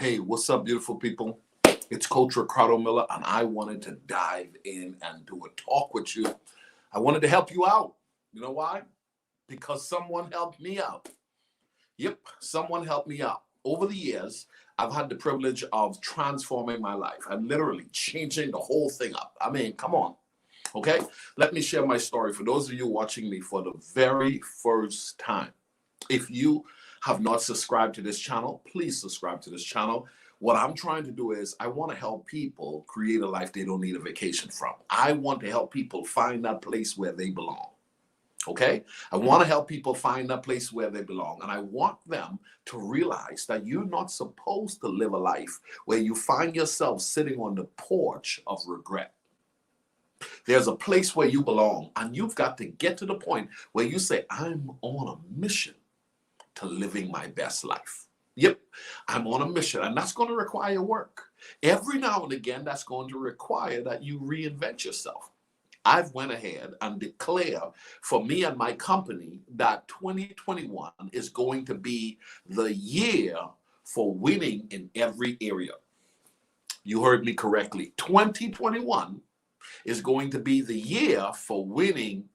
Hey, what's up, beautiful people? It's Coach Ricardo Miller, and I wanted to dive in and do a talk with you. I wanted to help you out. You know why? Because someone helped me out. Yep, someone helped me out. Over the years, I've had the privilege of transforming my life. I'm literally changing the whole thing up. I mean, come on. Okay, let me share my story for those of you watching me for the very first time. If you have not subscribed to this channel, please subscribe to this channel. What I'm trying to do is I want to help people create a life they don't need a vacation from. I want to help people find that place where they belong. Okay? I want to help people find that place where they belong. And I want them to realize that you're not supposed to live a life where you find yourself sitting on the porch of regret. There's a place where you belong, and you've got to get to the point where you say, I'm on a mission to living my best life. Yep, I'm on a mission, and that's going to require work. Every now and again, that's going to require that you reinvent yourself. I've went ahead and declared for me and my company that 2021 is going to be the year for winning in every area. You heard me correctly. 2021 is going to be the year for winning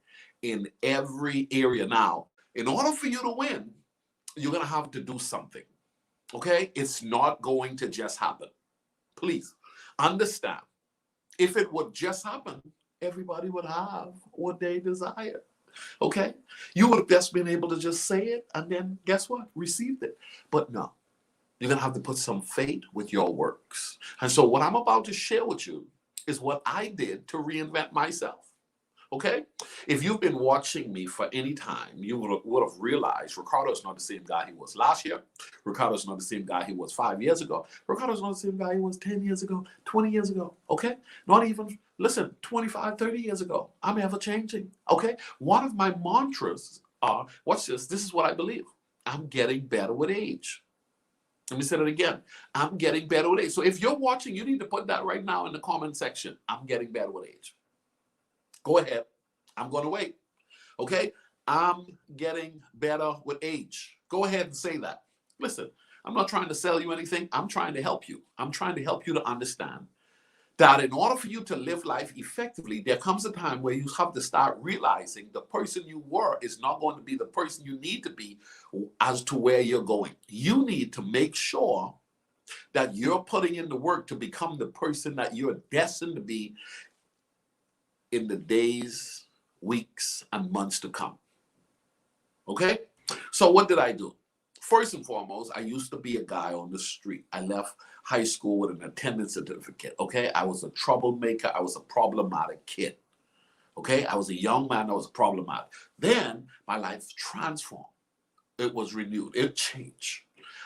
in every area. Now, in order for you to win, you're going to have to do something. Okay? It's not going to just happen. Please understand. If it would just happen, everybody would have what they desire. Okay? You would have just been able to just say it and then guess what? Received it. But no. You're going to have to put some faith with your works. And so what I'm about to share with you is what I did to reinvent myself. Okay? If you've been watching me for any time, you would have realized Ricardo's not the same guy he was last year. Ricardo's not the same guy he was 5 years ago. Ricardo's not the same guy he was 10 years ago, 20 years ago. Okay? Not even, listen, 25, 30 years ago. I'm ever changing. Okay? One of my mantras are, watch this, this is what I believe. I'm getting better with age. Let me say that again. I'm getting better with age. So if you're watching, you need to put that right now in the comment section. I'm getting better with age. Go ahead. I'm going to wait. Okay? I'm getting better with age. Go ahead and say that. Listen, I'm not trying to sell you anything. I'm trying to help you. I'm trying to help you to understand that in order for you to live life effectively, there comes a time where you have to start realizing the person you were is not going to be the person you need to be as to where you're going. You need to make sure that you're putting in the work to become the person that you're destined to be in the days, weeks, and months to come. Okay? So what did I do? First and foremost, I used to be a guy on the street. I left high school with an attendance certificate. Okay? I was a troublemaker. I was a problematic kid. Okay? I was a young man. I was problematic. Then my life transformed. It was renewed. It changed.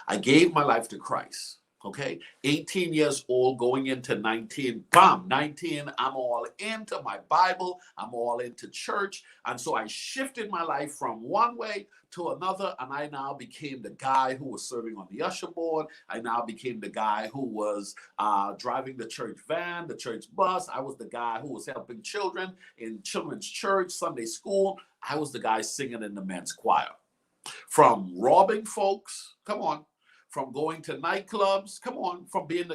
I gave my life to Christ. Okay, 18 years old, going into 19, bam, 19, I'm all into my Bible, I'm all into church. And so I shifted my life from one way to another, and I now became the guy who was serving on the usher board. I now became the guy who was driving the church van, the church bus. I was the guy who was helping children in children's church, Sunday school. I was the guy singing in the men's choir. From robbing folks, come on, from going to nightclubs, come on, from being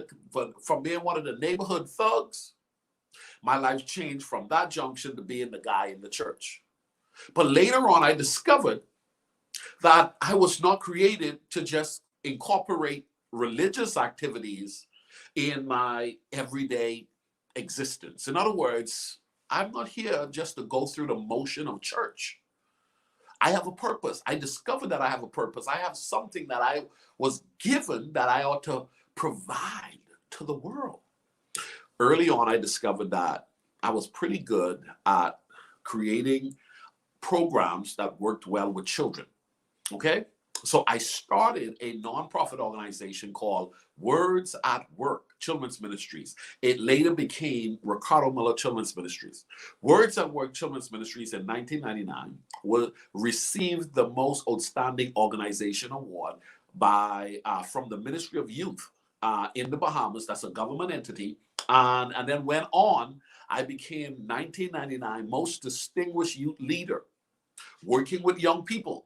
one of the neighborhood thugs, my life changed from that junction to being the guy in the church. But later on, I discovered that I was not created to just incorporate religious activities in my everyday existence. In other words, I'm not here just to go through the motion of church. I have a purpose. I discovered that I have a purpose. I have something that I was given that I ought to provide to the world. Early on, I discovered that I was pretty good at creating programs that worked well with children. Okay? So I started a nonprofit organization called Words at Work Children's Ministries. It later became Ricardo Miller Children's Ministries. Words at Work Children's Ministries in 1999 received the most outstanding organization award from the Ministry of Youth in the Bahamas. That's a government entity. And then went on, I became 1999 most distinguished youth leader, working with young people.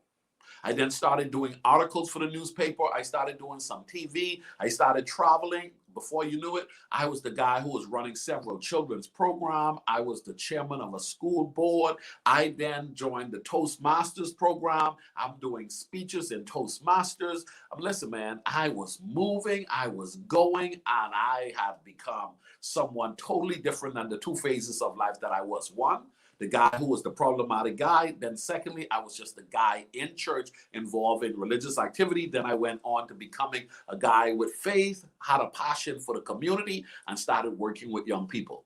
I then started doing articles for the newspaper. I started doing some TV. I started traveling. Before you knew it, I was the guy who was running several children's programs. I was the chairman of a school board. I then joined the Toastmasters program. I'm doing speeches in Toastmasters. Listen, man, I was moving, I was going, and I have become someone totally different than the two phases of life that I was. One, the guy who was the problematic guy. Then secondly, I was just the guy in church involved in religious activity. Then I went on to becoming a guy with faith, had a passion for the community, and started working with young people.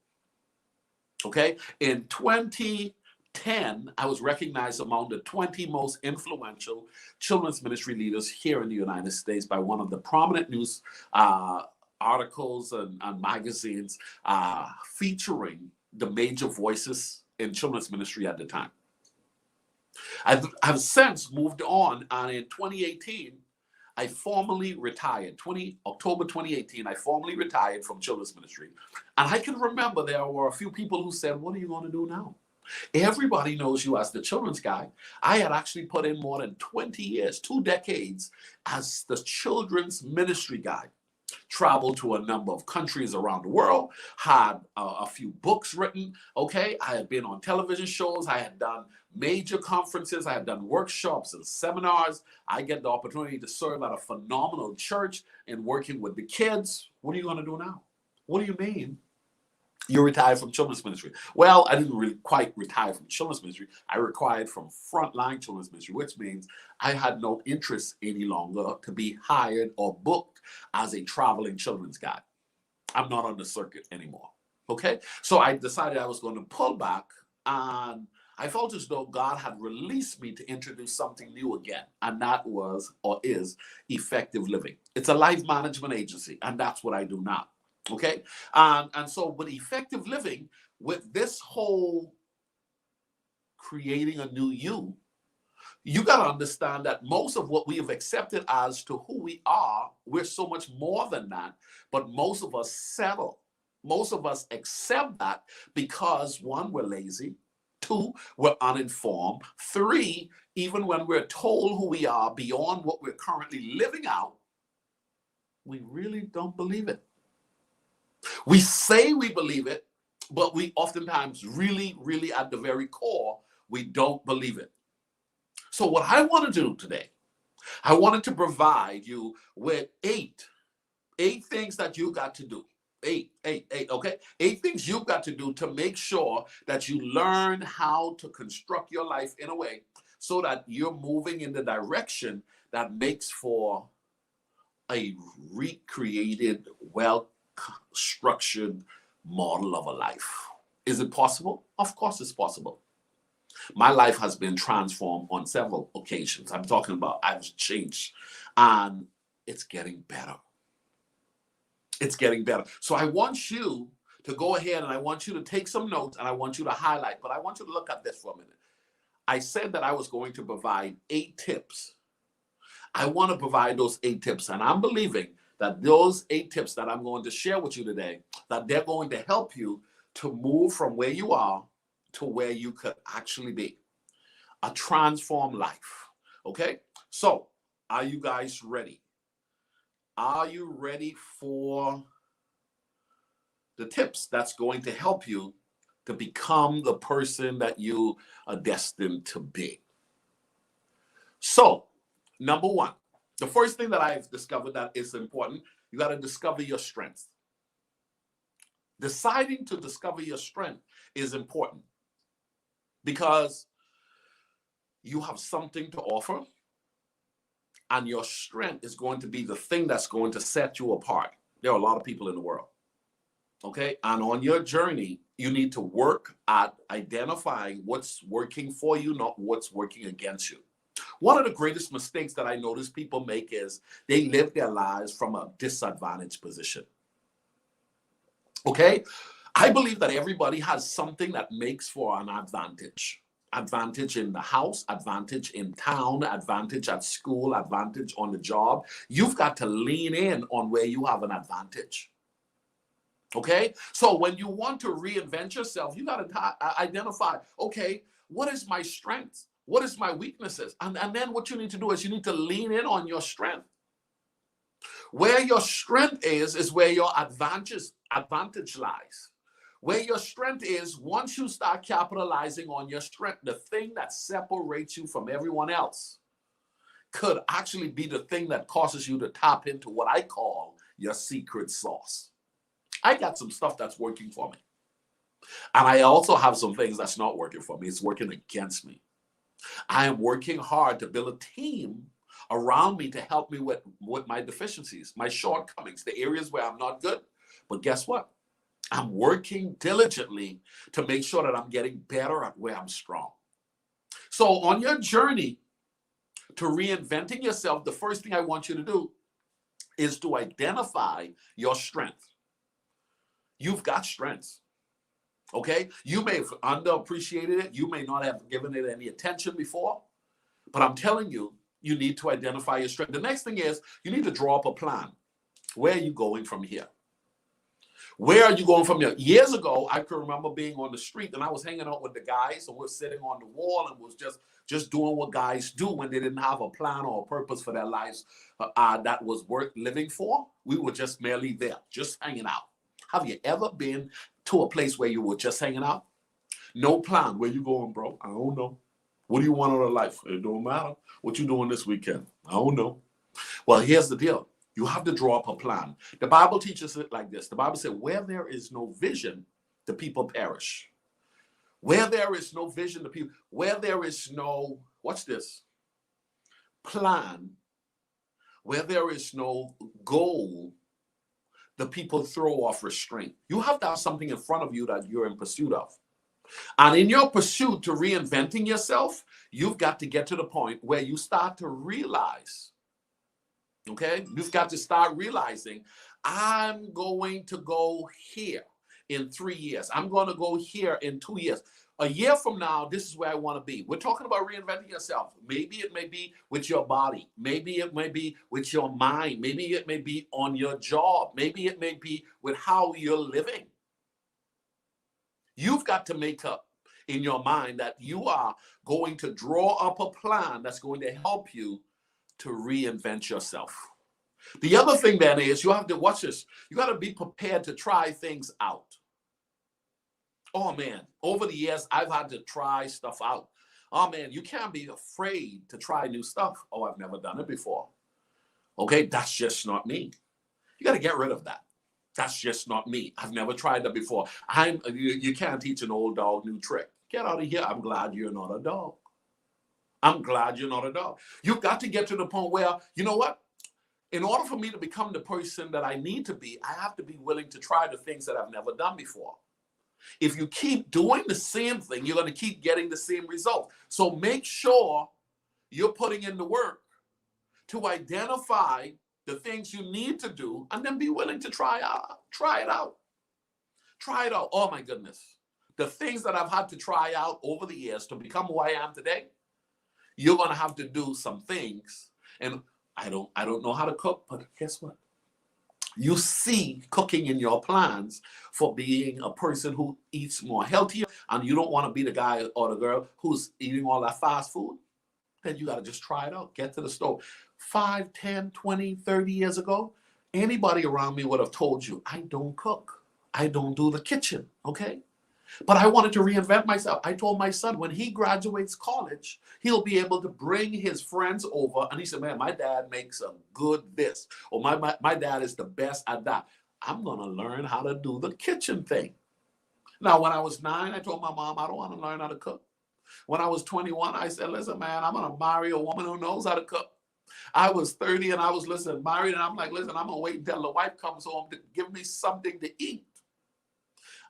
Okay? In 2010, I was recognized among the 20 most influential children's ministry leaders here in the United States by one of the prominent news articles and magazines featuring the major voices in children's ministry at the time. I've since moved on, and in 2018, I formally retired. October 2018, I formally retired from children's ministry. And I can remember there were a few people who said, "What are you going to do now? Everybody knows you as the children's guy." I had actually put in more than 20 years, 2 decades, as the children's ministry guy. Traveled to a number of countries around the world, had a few books written, okay? I had been on television shows, I had done major conferences, I had done workshops and seminars. I get the opportunity to serve at a phenomenal church and working with the kids. What are you going to do now? What do you mean you retired from children's ministry? Well, I didn't really quite retire from children's ministry. I retired from frontline children's ministry, which means I had no interest any longer to be hired or booked as a traveling children's guy. I'm not on the circuit anymore. Okay? So I decided I was going to pull back, and I felt as though God had released me to introduce something new again, and that was or is Effective Living. It's a life management agency, and that's what I do now. Okay, and so with Effective Living, with this whole creating a new you got to understand that most of what we have accepted as to who we are, we're so much more than that. But most of us settle. Most of us accept that because 1, we're lazy. 2, we're uninformed. 3, even when we're told who we are beyond what we're currently living out, we really don't believe it. We say we believe it, but we oftentimes really, really at the very core, we don't believe it. So what I want to do today, I wanted to provide you with eight things that you got to do. Eight, okay? 8 things you've got to do to make sure that you learn how to construct your life in a way so that you're moving in the direction that makes for a recreated, well-structured model of a life. Is it possible? Of course it's possible. My life has been transformed on several occasions. I'm talking about I've changed, and it's getting better. It's getting better. So I want you to go ahead, and I want you to take some notes, and I want you to highlight, but I want you to look at this for a minute. I said that I was going to provide 8 tips. I want to provide those 8 tips, and I'm believing that those 8 tips that I'm going to share with you today, that they're going to help you to move from where you are to where you could actually be. A transformed life. Okay? So, are you guys ready? Are you ready for the tips that's going to help you to become the person that you are destined to be? So, number 1, the first thing that I've discovered that is important, you got to discover your strengths. Deciding to discover your strength is important because you have something to offer, and your strength is going to be the thing that's going to set you apart. There are a lot of people in the world. Okay? And on your journey, you need to work at identifying what's working for you, not what's working against you. One of the greatest mistakes that I notice people make is they live their lives from a disadvantaged position. Okay? I believe that everybody has something that makes for an advantage. Advantage in the house, advantage in town, advantage at school, advantage on the job. You've got to lean in on where you have an advantage. Okay? So when you want to reinvent yourself, you got to identify, okay, what is my strength? What is my weaknesses? And then what you need to do is you need to lean in on your strength. Where your strength is where your advantage lies. Where your strength is, once you start capitalizing on your strength, the thing that separates you from everyone else could actually be the thing that causes you to tap into what I call your secret sauce. I got some stuff that's working for me. And I also have some things that's not working for me. It's working against me. I am working hard to build a team around me to help me with my deficiencies, my shortcomings, the areas where I'm not good. But guess what? I'm working diligently to make sure that I'm getting better at where I'm strong. So on your journey to reinventing yourself, the first thing I want you to do is to identify your strength. You've got strengths. Okay? You may have underappreciated it. You may not have given it any attention before. But I'm telling you, you need to identify your strength. The next thing is you need to draw up a plan. Where are you going from here? Where are you going from here? Years ago, I can remember being on the street and I was hanging out with the guys and we're sitting on the wall and was just doing what guys do when they didn't have a plan or a purpose for their lives that was worth living for. We were just merely there, just hanging out. Have you ever been to a place where you were just hanging out? No plan. Where you going, bro? I don't know. What do you want out of life? It don't matter. What you doing this weekend? I don't know. Well, here's the deal. You have to draw up a plan. The Bible teaches it like this. The Bible said, where there is no vision, the people perish. Where there is no vision, the people, where there is no, watch this, plan, where there is no goal, the people throw off restraint. You have to have something in front of you that you're in pursuit of. And in your pursuit to reinventing yourself, you've got to get to the point where you start to realize, okay? You've got to start realizing, I'm going to go here in 3 years. I'm going to go here in 2 years. A year from now, this is where I want to be. We're talking about reinventing yourself. Maybe it may be with your body. Maybe it may be with your mind. Maybe it may be on your job. Maybe it may be with how you're living. You've got to make up in your mind that you are going to draw up a plan that's going to help you to reinvent yourself. The other thing then is you have to watch this. You got to be prepared to try things out. Oh man, over the years, I've had to try stuff out. Oh man, you can't be afraid to try new stuff. Oh, I've never done it before. Okay, that's just not me. You got to get rid of that. That's just not me. I've never tried that before. You can't teach an old dog new trick. Get out of here. I'm glad you're not a dog. I'm glad you're not a dog. You've got to get to the point where, you know what? In order for me to become the person that I need to be, I have to be willing to try the things that I've never done before. If you keep doing the same thing, you're going to keep getting the same result. So make sure you're putting in the work to identify the things you need to do and then be willing to try it out. Try it out. Oh my goodness. The things that I've had to try out over the years to become who I am today, you're going to have to do some things. And I don't know how to cook, but guess what? You see cooking in your plans for being a person who eats more healthier, and you don't want to be the guy or the girl who's eating all that fast food. Then you got to just try it out. Get to the stove. 5, 10, 20, 30 years ago, anybody around me would have told you, I don't cook. I don't do the kitchen, okay? But I wanted to reinvent myself. I told my son when he graduates college, he'll be able to bring his friends over. And he said, man, my dad makes a good this. Or my dad is the best at that. I'm going to learn how to do the kitchen thing. Now, when I was 9, I told my mom, I don't want to learn how to cook. When I was 21, I said, listen, man, I'm going to marry a woman who knows how to cook. I was 30 and I was, married. And I'm like, listen, I'm going to wait until the wife comes home to give me something to eat.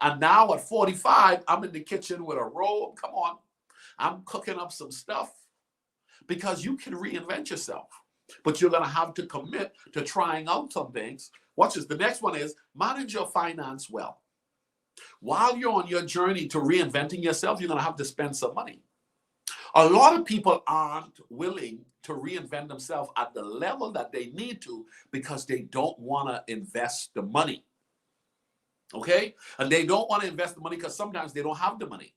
And now at 45, I'm in the kitchen with a robe. Come on. I'm cooking up some stuff because you can reinvent yourself. But you're going to have to commit to trying out some things. Watch this. The next one is manage your finance well. While you're on your journey to reinventing yourself, you're going to have to spend some money. A lot of people aren't willing to reinvent themselves at the level that they need to because they don't want to invest the money. Okay? And they don't want to invest the money because sometimes they don't have the money.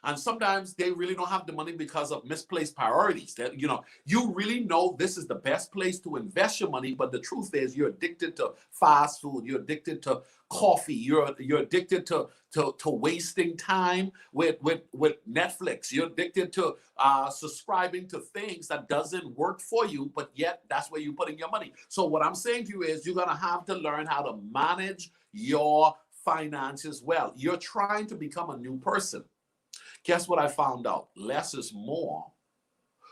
And sometimes they really don't have the money because of misplaced priorities. That, you really know this is the best place to invest your money, but the truth is you're addicted to fast food, you're addicted to coffee, you're addicted to wasting time with Netflix, you're addicted to subscribing to things that doesn't work for you, but yet that's where you're putting your money. So what I'm saying to you is you're gonna have to learn how to manage your finances well. You're trying to become a new person. Guess what I found out? Less is more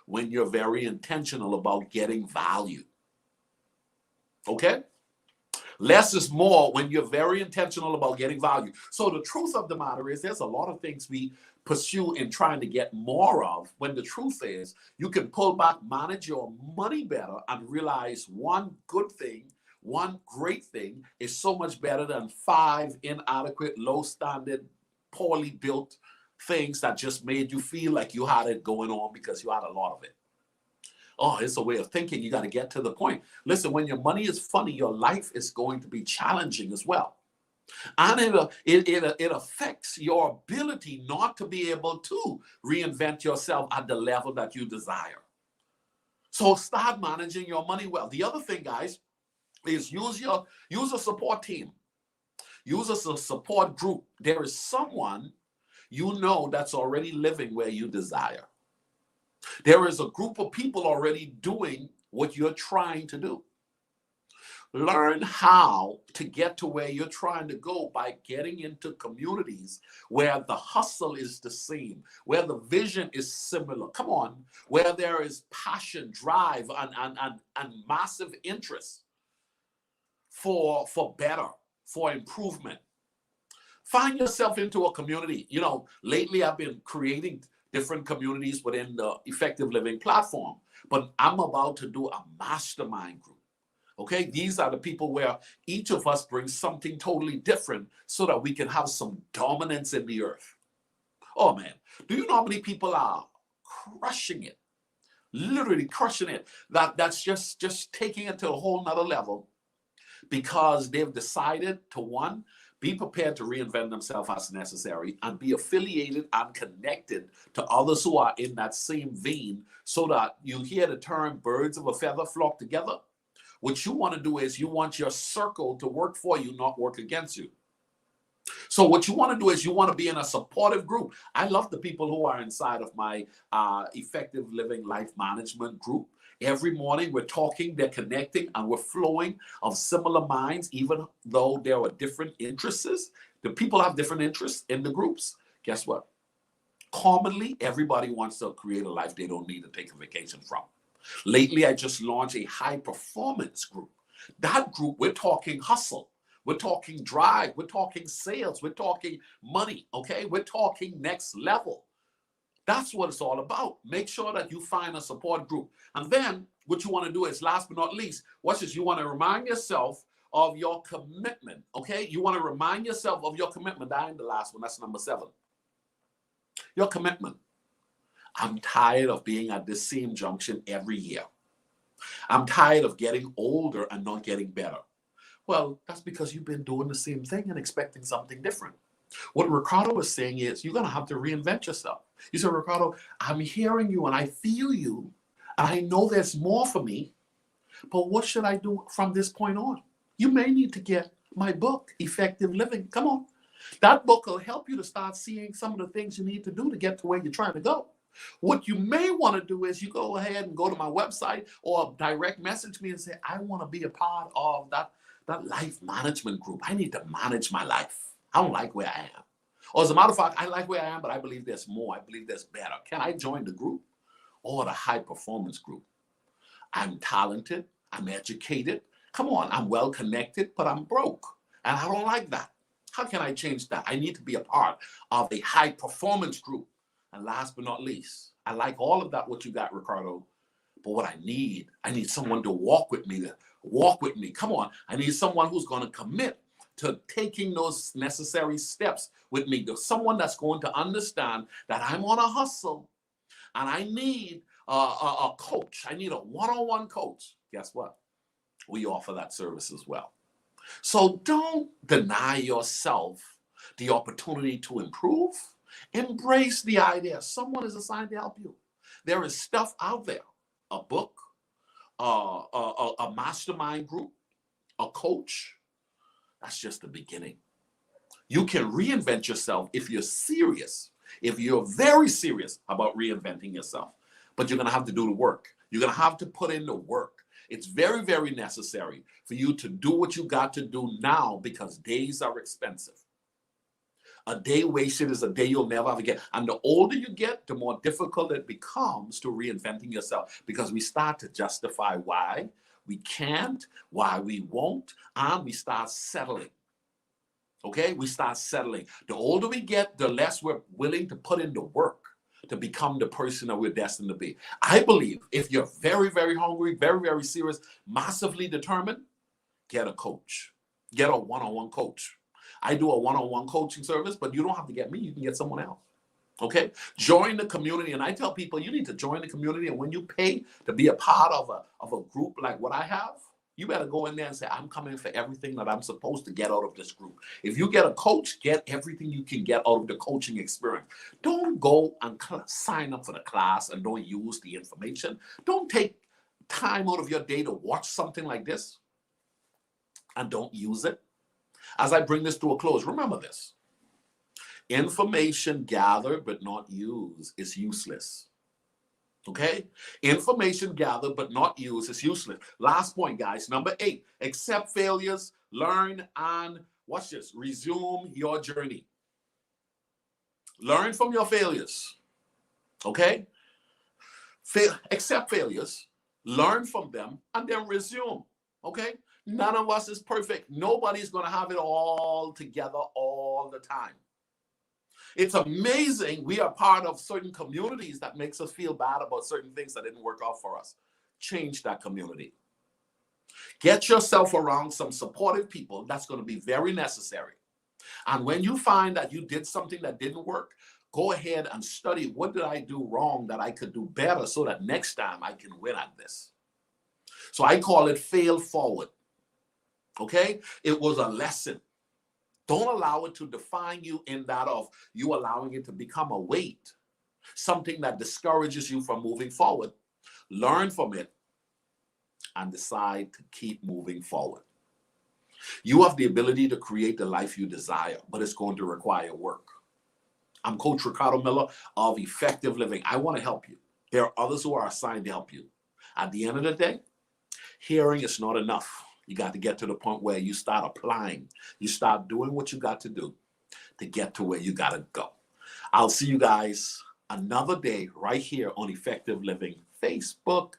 when you're very intentional about getting value. Okay? Less is more when you're very intentional about getting value. So the truth of the matter is there's a lot of things we pursue in trying to get more of, when the truth is you can pull back, manage your money better, and realize one good thing, one great thing is so much better than 5 inadequate, low standard, poorly built things that just made you feel like you had it going on because you had a lot of it. Oh, it's a way of thinking. You got to get to the point. Listen, when your money is funny, your life is going to be challenging as well. And it affects your ability not to be able to reinvent yourself at the level that you desire. So start managing your money well. The other thing, guys, is use a support team. Use a support group. There is someone that's already living where you desire. There is a group of people already doing what you're trying to do. Learn how to get to where you're trying to go by getting into communities where the hustle is the same, where the vision is similar. Come on, where there is passion, drive, and massive interest for better, for improvement. Find yourself into a community. Lately I've been creating different communities within the Effective Living platform, but I'm about to do a mastermind group. Okay, these are the people where each of us brings something totally different so that we can have some dominance in the earth. Oh man, do you know how many people are crushing it? Literally crushing it. That's just taking it to a whole nother level because they've decided to, one, be prepared to reinvent themselves as necessary and be affiliated and connected to others who are in that same vein, so that you hear the term birds of a feather flock together. What you want to do is you want your circle to work for you, not work against you. So what you want to do is you want to be in a supportive group. I love the people who are inside of my Effective Living Life Management group. Every morning we're talking, they're connecting, and we're flowing of similar minds, even though there are different interests. The people have different interests in the groups. Guess what? Commonly, everybody wants to create a life they don't need to take a vacation from. Lately, I just launched a high performance group. That group, we're talking hustle. We're talking drive. We're talking sales. We're talking money. Okay? We're talking next level. That's what it's all about. Make sure that you find a support group. And then what you want to do is, last but not least, watch this. You want to remind yourself of your commitment. Okay? You want to remind yourself of your commitment. That ain't the last one. That's number 7. Your commitment. I'm tired of being at this same junction every year. I'm tired of getting older and not getting better. Well, that's because you've been doing the same thing and expecting something different. What Ricardo is saying is you're going to have to reinvent yourself. You say, Ricardo, I'm hearing you and I feel you. And I know there's more for me. But what should I do from this point on? You may need to get my book, Effective Living. Come on. That book will help you to start seeing some of the things you need to do to get to where you're trying to go. What you may want to do is you go ahead and go to my website or direct message me and say, I want to be a part of that life management group. I need to manage my life. I don't like where I am. Or as a matter of fact, I like where I am, but I believe there's more. I believe there's better. Can I join the group or the high performance group? I'm talented. I'm educated. Come on, I'm well connected, but I'm broke. And I don't like that. How can I change that? I need to be a part of a high performance group. And last but not least, I like all of that, what you got, Ricardo. But what I need someone to walk with me, Come on. I need someone who's going to commit to taking those necessary steps with me. There's someone that's going to understand that I'm on a hustle and I need a coach. I need a one-on-one coach. Guess what? We offer that service as well. So don't deny yourself the opportunity to improve. Embrace the idea. Someone is assigned to help you. There is stuff out there, a book, a mastermind group, a coach. That's just the beginning. You can reinvent yourself if you're serious, if you're very serious about reinventing yourself. But you're going to have to do the work. You're going to have to put in the work. It's very, very necessary for you to do what you got to do now, because days are expensive. A day wasted is a day you'll never have again. And the older you get, the more difficult it becomes to reinventing yourself, because we start to justify why we can't, why we won't, and we start settling. Okay, we start settling. The older we get, the less we're willing to put in the work to become the person that we're destined to be. I believe if you're very, very hungry, very, very serious, massively determined, get a coach. Get a one-on-one coach. I do a one-on-one coaching service, but you don't have to get me. You can get someone else. Okay? Join the community. And I tell people, you need to join the community. And when you pay to be a part of a group like what I have, you better go in there and say, I'm coming for everything that I'm supposed to get out of this group. If you get a coach, get everything you can get out of the coaching experience. Don't go and sign up for the class and don't use the information. Don't take time out of your day to watch something like this and don't use it. As I bring this to a close, remember this. Information gathered but not used is useless. Okay? Information gathered but not used is useless. Last point, guys. Number 8. Accept failures, learn, and watch this. Resume your journey. Learn from your failures. Okay? Accept failures, learn from them, and then resume. Okay? None of us is perfect. Nobody's going to have it all together all the time. It's amazing we are part of certain communities that makes us feel bad about certain things that didn't work out for us. Change that community. Get yourself around some supportive people. That's going to be very necessary. And when you find that you did something that didn't work, go ahead and study, what did I do wrong that I could do better so that next time I can win at this. So I call it fail forward. Okay? It was a lesson. Don't allow it to define you in that of you allowing it to become a weight, something that discourages you from moving forward. Learn from it and decide to keep moving forward. You have the ability to create the life you desire, but it's going to require work. I'm Coach Ricardo Miller of Effective Living. I want to help you. There are others who are assigned to help you. At the end of the day, hearing is not enough. You got to get to the point where you start applying. You start doing what you got to do to get to where you got to go. I'll see you guys another day right here on Effective Living Facebook.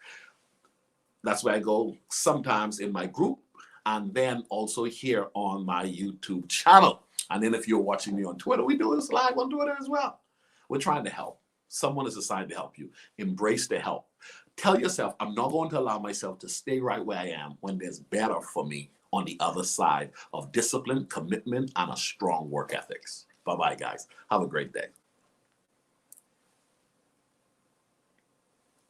That's where I go sometimes in my group, and then also here on my YouTube channel. And then if you're watching me on Twitter, we do this live on Twitter as well. We're trying to help. Someone is assigned to help you. Embrace the help. Tell yourself, I'm not going to allow myself to stay right where I am when there's better for me on the other side of discipline, commitment, and a strong work ethics. Bye-bye, guys. Have a great day.